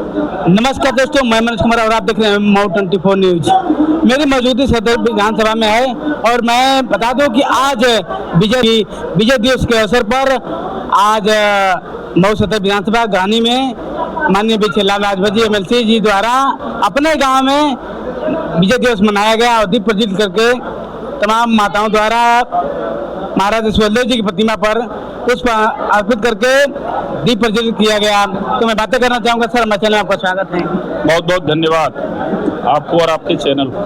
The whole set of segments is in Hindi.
नमस्कार दोस्तों, मैं मनोज कुमार और आप देख रहे हैं मऊ 24 न्यूज। मेरी मौजूदगी सदर विधानसभा में है और मैं बता दूं कि आज विजय दिवस के अवसर पर आज मऊ सदर विधानसभा गानी में माननीय विजय लाल राजभर जी MLC जी द्वारा अपने गांव में विजय दिवस मनाया गया और दीप प्रज्वलित करके तमाम माताओं द्वारा महाराजा सुहेलदेव जी की प्रतिमा पर पुष्प अर्पित करके दीप प्रज्वलित किया गया। तो मैं बातें करना चाहूँगा। सर, हमारे चैनल में आपका स्वागत है। बहुत बहुत धन्यवाद आपको और आपके चैनल को।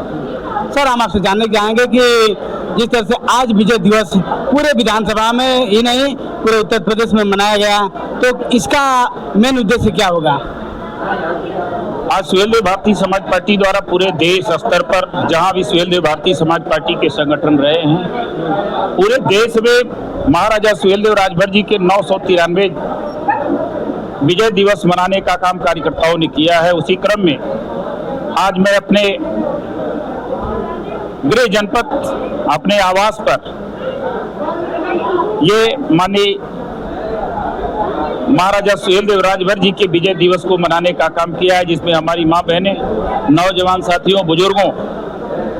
सर, हम आपसे जानने चाहेंगे कि जिस तरह से आज विजय दिवस पूरे विधानसभा में ही नहीं पूरे उत्तर प्रदेश में मनाया गया, तो इसका मेन उद्देश्य क्या होगा? आज सुहेलदेव भारतीय समाज पार्टी द्वारा पूरे देश स्तर पर जहां भी सुहेलदेव भारतीय समाज पार्टी के संगठन रहे हैं, पूरे देश में महाराजा सुहेलदेव राजभर जी के 993 विजय दिवस मनाने का काम कार्यकर्ताओं ने किया है। उसी क्रम में आज मैं अपने गृह जनपद अपने आवास पर ये माननीय महाराजा सुहेलदेव राजभर जी के विजय दिवस को मनाने का काम किया है, जिसमें हमारी मां बहनें, नौजवान साथियों, बुजुर्गों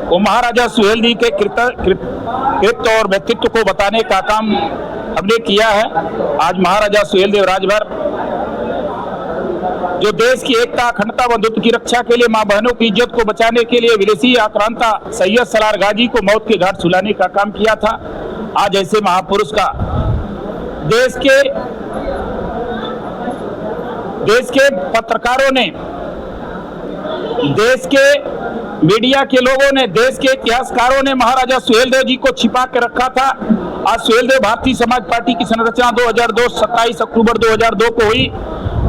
को महाराजा सुहेल जी के कृत्य और व्यक्तित्व को बताने का काम हमने किया है। आज महाराजा सुहेलदेव राजभर जो देश की एकता, अखंडता, बंधुत्व की रक्षा के लिए, मां बहनों की इज्जत को बचाने के लिए विदेशी आक्रांता सैयद सलार गाजी को मौत के घाट सुलाने का काम किया था। आज ऐसे महापुरुष का देश के पत्रकारों ने, देश के मीडिया के लोगों ने, देश के इतिहासकारों ने महाराजा सुहेलदेव जी को छिपा के रखा था। आज सुहेलदेव भारतीय समाज पार्टी की संरचना 2002 27 अक्टूबर 2002 को हुई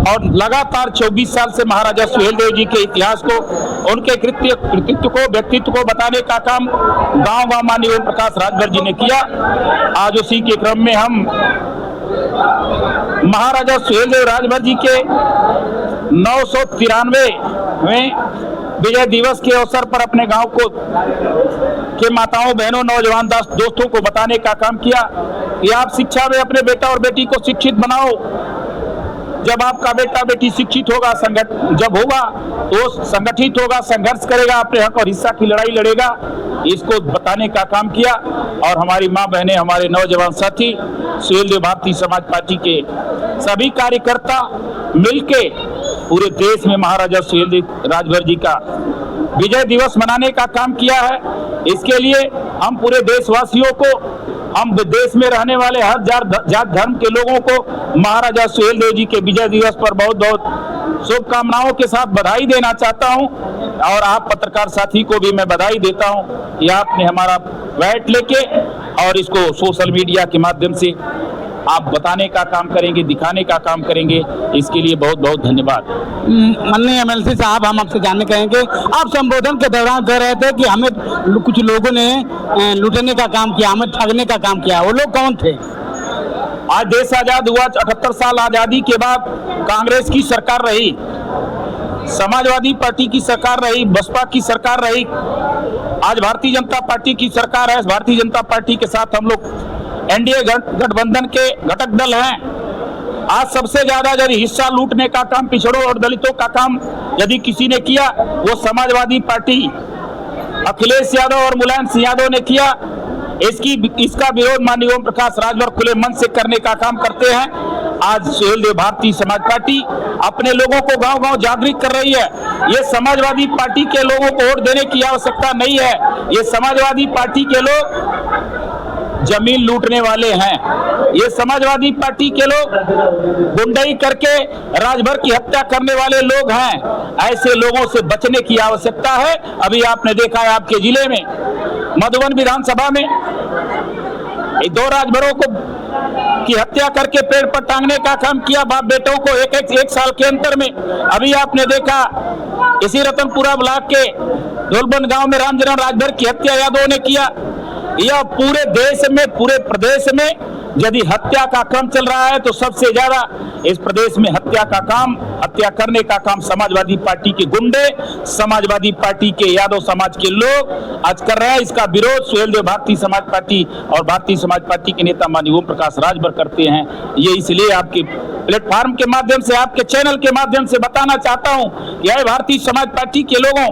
और लगातार 24 साल से महाराजा सुहेलदेव जी के इतिहास को, उनके कृतित्व को, व्यक्तित्व को बताने का काम गांव-गांव माननीय ओम प्रकाश राजभर जी ने किया। आज उसी के क्रम में हम महाराजा सुहेलदेव राजभर जी के 993वें विजय दिवस के अवसर पर अपने गांव के माताओं, बहनों, नौजवान दोस्तों को बताने का काम किया कि आप शिक्षा में अपने बेटा और बेटी को शिक्षित बनाओ। जब आपका बेटा बेटी शिक्षित होगा, जब होगा तो संगठित होगा, संघर्ष करेगा, अपने हक और हिस्सा की लड़ाई लड़ेगा, इसको बताने का काम किया। और हमारी मां बहनें, हमारे नौजवान साथी, सुहेलदेव भारतीय समाज पार्टी के सभी कार्यकर्ता मिलके पूरे देश में महाराजा सुहेलदेव राजभर जी का विजय दिवस मनाने का काम किया है। इसके लिए हम पूरे देशवासियों को, हम देश में रहने वाले हर जात धर्म के लोगों को महाराजा सुहेलदेव जी के विजय दिवस पर बहुत बहुत शुभकामनाओं के साथ बधाई देना चाहता हूं। और आप पत्रकार साथी को भी मैं बधाई देता हूं कि आपने हमारा बैट लेके और इसको सोशल मीडिया के माध्यम से आप बताने का काम करेंगे, दिखाने का काम करेंगे। इसके लिए बहुत बहुत धन्यवाद। माननीय MLC साहब, हम आपसे जानने कहेंगे, आप संबोधन के दौरान कह रहे थे कि हमें कुछ लोगों ने लूटने का काम किया, हमें ठगने का काम किया। वो लोग कौन थे? आज देश आजाद हुआ, 78 साल आजादी के बाद कांग्रेस की सरकार रही, समाजवादी पार्टी की सरकार रही, बसपा की सरकार रही, आज भारतीय जनता पार्टी की सरकार है। भारतीय जनता पार्टी के साथ हम लोग NDA गठबंधन के घटक दल हैं। आज सबसे ज्यादा यदि हिस्सा लूटने का काम, पिछड़ों और दलितों का काम यदि किसी ने किया, वो समाजवादी पार्टी अखिलेश यादव और मुलायम सिंह यादव ने किया। इसका विरोध माननीय ओम प्रकाश राजभर खुले मन से करने का काम करते हैं। आज सुहेलदेव भारतीय समाज पार्टी अपने लोगों को गांव-गांव जागृत कर रही है। ये समाजवादी पार्टी के लोगों को वोट देने की आवश्यकता नहीं है। ये समाजवादी पार्टी के लोग जमीन लूटने वाले हैं। ये समाजवादी पार्टी के लोग गुंडाई करके राजभर की हत्या करने वाले लोग हैं। ऐसे लोगों से बचने की आवश्यकता है। अभी आपने देखा है आपके जिले में मधुबन विधानसभा में 2 राजभरों की हत्या करके पेड़ पर टांगने का काम किया, बाप बेटों को एक साल के अंतर में। अभी आपने देखा इसी रतनपुरा ब्लॉक के ढोलबन गांव में रामजरण राजभर की हत्या यादवों ने किया। यह पूरे देश में, पूरे प्रदेश में यदि हत्या का क्रम चल रहा है तो सबसे ज्यादा इस प्रदेश में हत्या करने का काम समाजवादी पार्टी के गुंडे, समाजवादी पार्टी के यादव समाज के लोग आज कर रहे हैं। इसका विरोध सुहेलदेव भारतीय समाज पार्टी और भारतीय समाज पार्टी के नेता माननीय ओम प्रकाश राजभर करते हैं। ये इसलिए आपके प्लेटफॉर्म के माध्यम से, आपके चैनल के माध्यम से बताना चाहता हूं कि यह भारतीय समाज पार्टी के लोगों,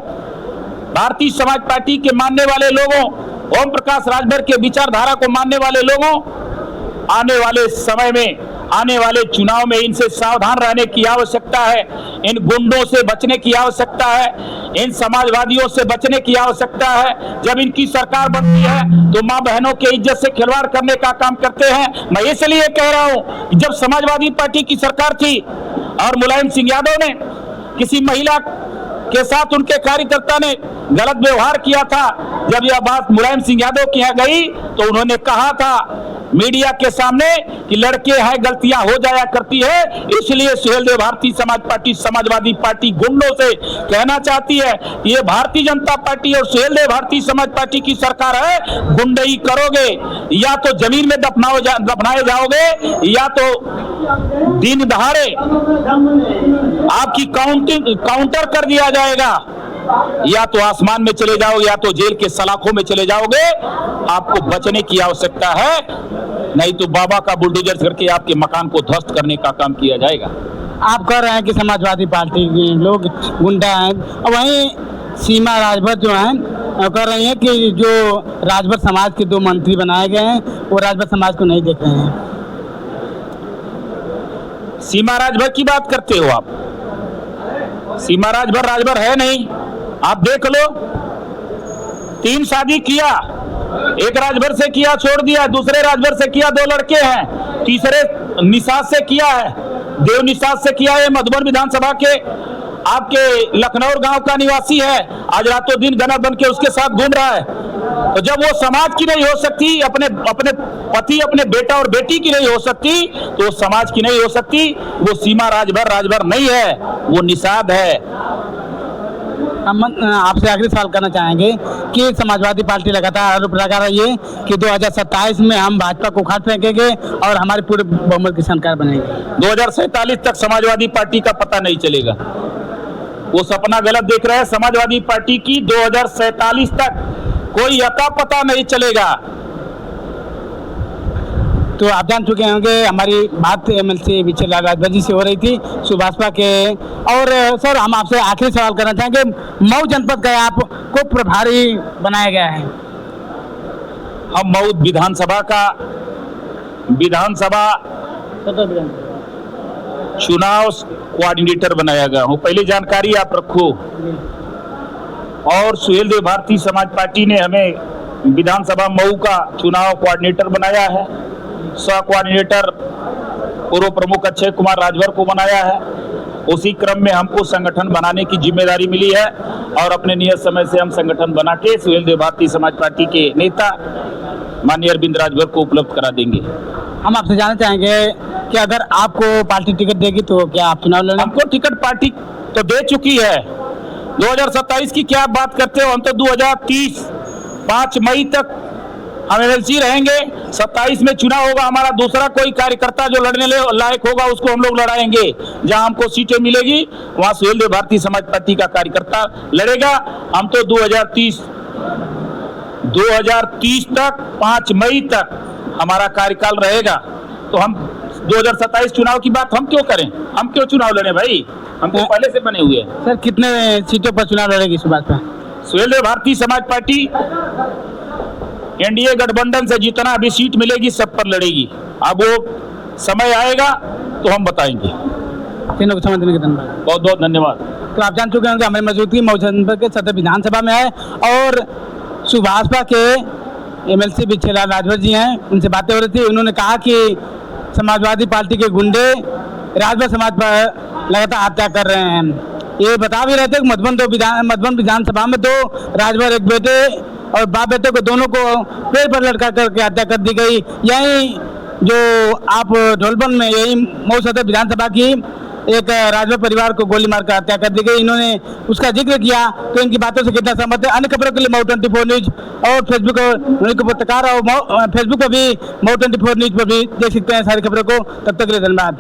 भारतीय समाज पार्टी के मानने वाले लोगों, ओम प्रकाश राजभर के विचारधारा को मानने वाले लोगों, आने वाले समय में, आने वाले चुनाव में इनसे सावधान रहने की आवश्यकता है। इन गुंडों से बचने की आवश्यकता है, इन समाजवादियों से बचने की आवश्यकता है। जब इनकी सरकार बनती है तो मां बहनों के इज्जत से खिलवाड़ करने का काम करते हैं। मैं इसलिए कह रहा हूं कि जब समाजवादी पार्टी की सरकार थी और मुलायम सिंह यादव ने किसी महिला के साथ उनके कार्यकर्ता ने गलत व्यवहार किया था, जब यह बात मुलायम सिंह यादव के यहाँ गई तो उन्होंने कहा था मीडिया के सामने कि लड़के हैं, गलतियां हो जाया करती है। इसलिए सुहेलदेव भारतीय समाज पार्टी, समाजवादी पार्टी गुंडों से कहना चाहती है कि ये भारतीय जनता पार्टी और सुहेलदेव भारतीय समाज पार्टी की सरकार है। गुंडई करोगे या तो जमीन में दफनाए जाओगे या तो दिन दहाड़े आपकी काउंटर कर दिया जाएगा, या तो आसमान में चले जाओगे या तो जेल के सलाखों में चले जाओगे। आपको बचने की आवश्यकता है, नहीं तो बाबा का बुलडोजर करके आपके मकान को ध्वस्त करने का काम किया जाएगा। आप कह रहे हैं कि समाजवादी पार्टी के लोग गुंडा हैं, और वहीं सीमा राजभर जो हैं कह रही हैं कि जो राजभर समाज के 2 मंत्री बनाए गए हैं वो राजभर समाज को नहीं देख रहे हैं। सीमा राजभर की बात करते हो आप? सीमा राजभर है नहीं, आप देख लो। 3 शादी किया, एक राजभर से किया छोड़ दिया, दूसरे राजभर से किया 2 लड़के हैं, तीसरे निषाद से किया है, देव निषाद से किया है। मधुबन विधानसभा के आपके लखनऊ गांव का निवासी है, आज रातों दिन गनर बन के उसके साथ घूम रहा है। तो जब वो समाज की नहीं हो सकती, अपने पति, अपने बेटा और बेटी की नहीं हो सकती, तो समाज की नहीं हो सकती। वो सीमा राजभर नहीं है, वो निषाद है। हम आपसे आखिरी सवाल करना चाहेंगे कि समाजवादी पार्टी लगातार आरोप लगा रही है कि 2027 में हम भाजपा को उखाड़ फेंकेंगे और हमारी पूरे बहुमत की सरकार बनेगी। 2047 तक समाजवादी पार्टी का पता नहीं चलेगा। वो सपना गलत देख रहे हैं। समाजवादी पार्टी की 2047 तक कोई अता पता नहीं चलेगा। तो आप जान चुके होंगे हमारी बात एमएलसी विजयलाल राजभर जी से हो रही थी सुभाषपा के। और सर हम आपसे आखिरी सवाल करना चाहेंगे, मऊ जनपद का आपको प्रभारी बनाया गया है। हम मऊ विधानसभा चुनाव कोऑर्डिनेटर बनाया गया हूँ, पहले जानकारी आप रखो। और सुहेलदेव भारतीय समाज पार्टी ने हमें विधानसभा मऊ का चुनाव कोऑर्डिनेटर बनाया है। सह कोऑर्डिनेटर पूर्व प्रमुख अक्षय कुमार राजभर को बनाया है। उसी क्रम में हमको संगठन बनाने की जिम्मेदारी मिली है और अपने नियत समय से हम संगठन बना के सुहेलदेव भारतीय समाज पार्टी के नेता माननीय अरविंद राजभर को उपलब्ध करा देंगे। हम आपसे जानना चाहेंगे कि अगर आपको पार्टी टिकट देगी तो क्या आप चुनाव लड़ेंगे? हमको टिकट पार्टी तो दे चुकी है। 2027 की क्या बात करते हो? हम तो 2030 5 मई तक हम एमएलसी रहेंगे। 27 में चुनाव होगा, हमारा दूसरा कोई कार्यकर्ता जो लड़ने लायक होगा उसको हम लोग लड़ाएंगे। जहां हमको सीटें मिलेगी वहां सुहेलदेव भारतीय समाज पार्टी का कार्यकर्ता लड़ेगा। हम तो 2030 तक 5 मई तक हमारा कार्यकाल रहेगा। तो हम 2027 चुनाव की बात हम क्यों करें? हम क्यों चुनाव लड़े भाई? हम तो पहले से बने हुए हैं। सर कितने सीटों पर चुनाव लड़ेगी सुभाषपा? सुहेलदेव भारतीय समाज पार्टी एनडीए गठबंधन से जितना भी सीट मिलेगी सब पर लड़ेगी। अब वो समय आएगा तो हम बताएंगे। तीनों को समय देने के धन्यवाद। बहुत बहुत धन्यवाद। तो आप जान चुके होंगे हमारी मौजूदगी मऊ जनपद के सदर विधानसभा में है और सुभाषपा के एमएलसी विजयलाल राजभर जी हैं, उनसे बातें हो रही थी। उन्होंने कहा कि समाजवादी पार्टी के गुंडे राजभर समाज पर लगातार हत्या कर रहे हैं। ये बता भी रहे थे कि मधुबन विधानसभा में 2 राजभर, एक बेटे और बाप बेटे को दोनों को पेड़ पर लटका करके हत्या कर दी गई। यही जो आप ढोलवन में यही मऊ सदर विधानसभा की एक राजभर परिवार को गोली मारकर हत्या कर दी गई। इन्होंने उसका जिक्र किया तो इनकी बातों से कितना सहमत है? अन्य खबरों के लिए मऊ 24 न्यूज और फेसबुक और पत्रकार और फेसबुक पर भी मऊ 24 न्यूज पर भी देख सकते हैं सारी खबरों को। तब तक के लिए धन्यवाद।